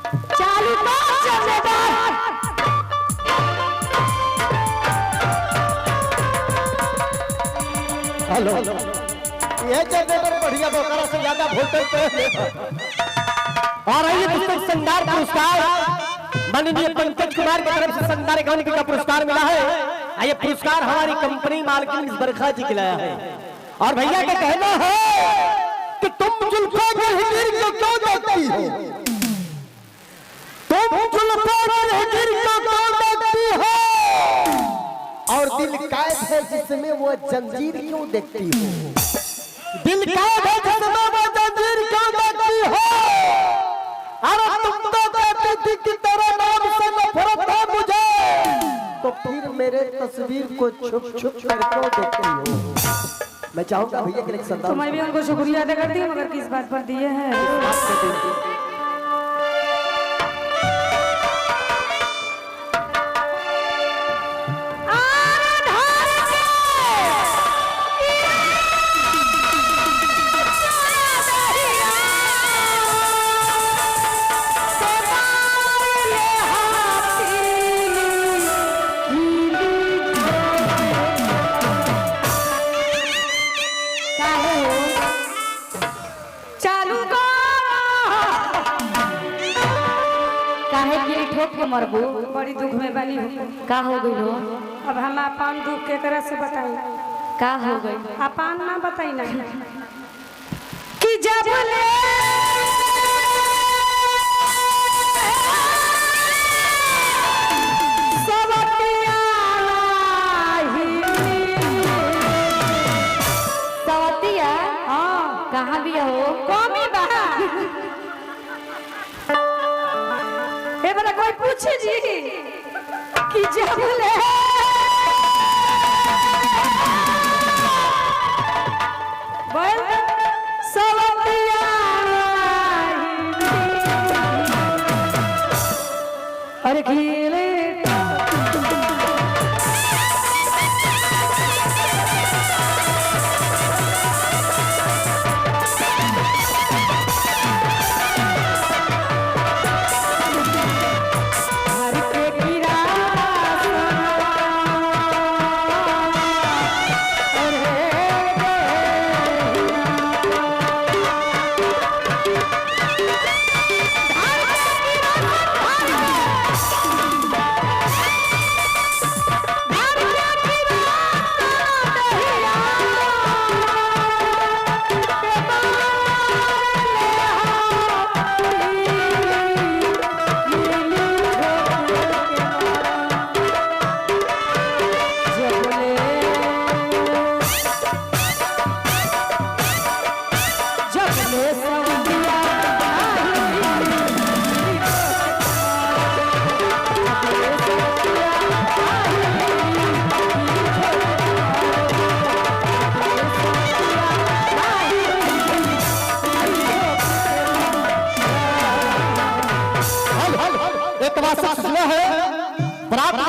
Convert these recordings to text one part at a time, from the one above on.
चालू हेलो, ये जनरेटर बढ़िया बोकरा से ज्यादा वोल्टेज पे। और आइए पुस्तक संदार पुरस्कार माननीय पंकज कुमार की तरफ से संदार एकाउंट का पुरस्कार मिला है। आइए पुरस्कार हमारी कंपनी मालकिन बरखा जी के लाया है। और भैया का कहना है कि तुम जुल्फों के हिजर को क्यों देखती हो, तुम जुल्फों के हिजर को क्यों देखती हो, और दिल कैद है जिसमें वो जंजीर क्यों देखती हो, दिल कैद है जिसमें वो जंजीर क्यों देखती हो। अरे तुम तो कहती थी कि तेरे नाम से नफरत है मुझे, तो फिर मेरे तस्वीर को छुप छुप कर क्यों देखती हो। मैं चाहूंगा भैया के लिए संदार। तो मैं भी उनको शुक्रिया अदा करती हूँ मगर किस बात पर दिए हैं। मरबू बड़ी दुख में बनी हो। का हो गई हो? अब हम अपन दुख के तरह से बताई का हो गई? अपन ना बताई ना कि जब ले सवतिया हाँ कहाँ भी हो? कौमी बहा कोई पूछे जी कि जब ले बोल सवतिया अरे खीले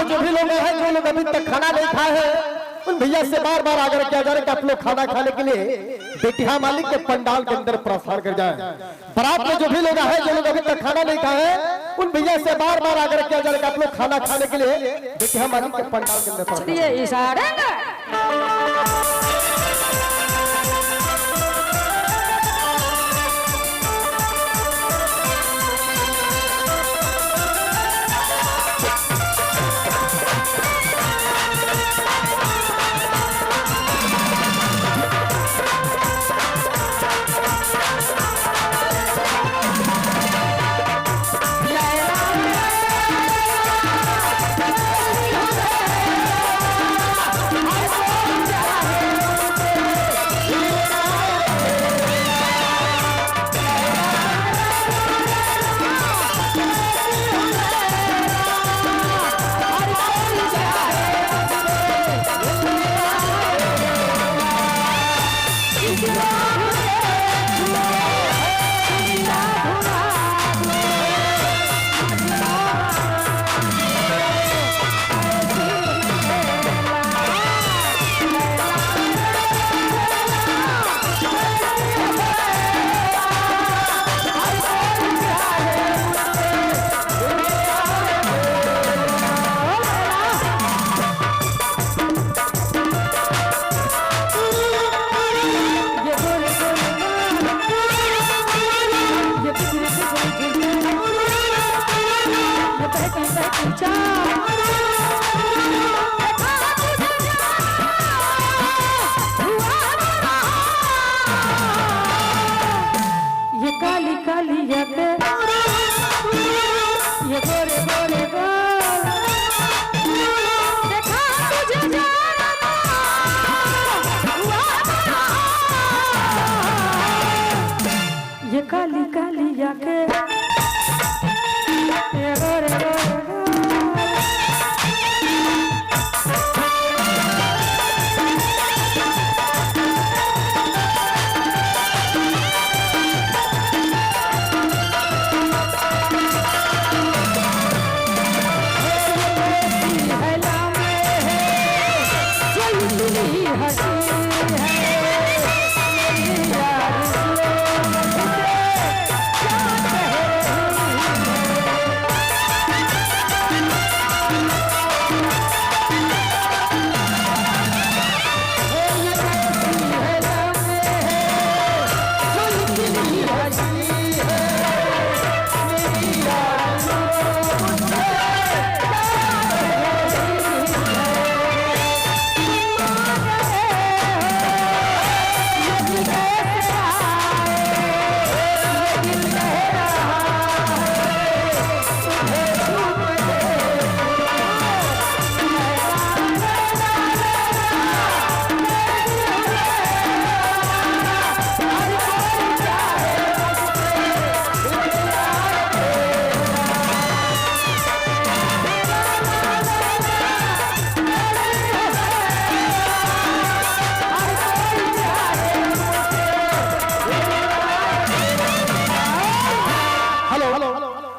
जो भी लोग हैं जो लोग अभी तक खाना नहीं खाए हैं उन भैया से बार बार आग्रह किया जा रहा है कि आप लोग खाना खाने के लिए बेटिया मालिक के पंडाल के अंदर प्रसार कर जाए। बारात में जो भी लोग हैं जो लोग अभी तक खाना नहीं खाए हैं उन भैया से बार बार आग्रह किया जा रहा है कि आप लोग खाना खाने के लिए बेटिया मालिक के पंडाल के अंदर बैठी बैठी चाह ये काली काली यादें ये गोरे गोरे गाल देखा तुझे जाना हुआ ये काली काली यादें ये गोरे गोरे गाल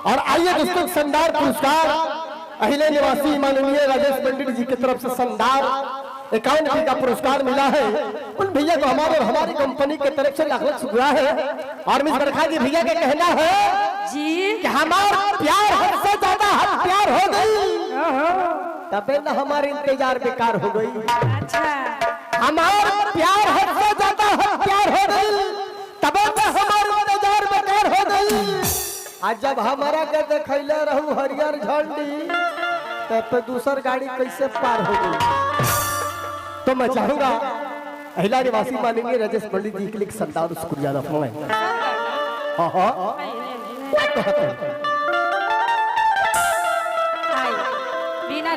और आइए दोस्तों, शानदार पुरस्कार अहिले निवासी माननीय राजेश पंडित जी की तरफ से शानदार 51 का पुरस्कार मिला है। उन भैया को हमारे और हमारी कंपनी की तरफ से लाख शुक्रिया है। और मिस बरखा जी भैया का कहना है जी कि हमारा प्यार हद से ज्यादा हद प्यार हो गई, तबे ना हमारे इंतजार बेकार हो गई। अच्छा हमारा प्यार हद से ज्यादा हद प्यार हो गई, तबे ना हमारे इंतजार बेकार हो गई। आज जब हमारा के देखैले रहू हरियर झंडी, तब पे दूसर गाड़ी कैसे पार हो गई। तो मैं चाहूंगा अहिला निवासी माननीय राजेश पंडित जी के लिए शानदार शुक्रिया अदा फरमाएं। हाँ हाँ आई बिना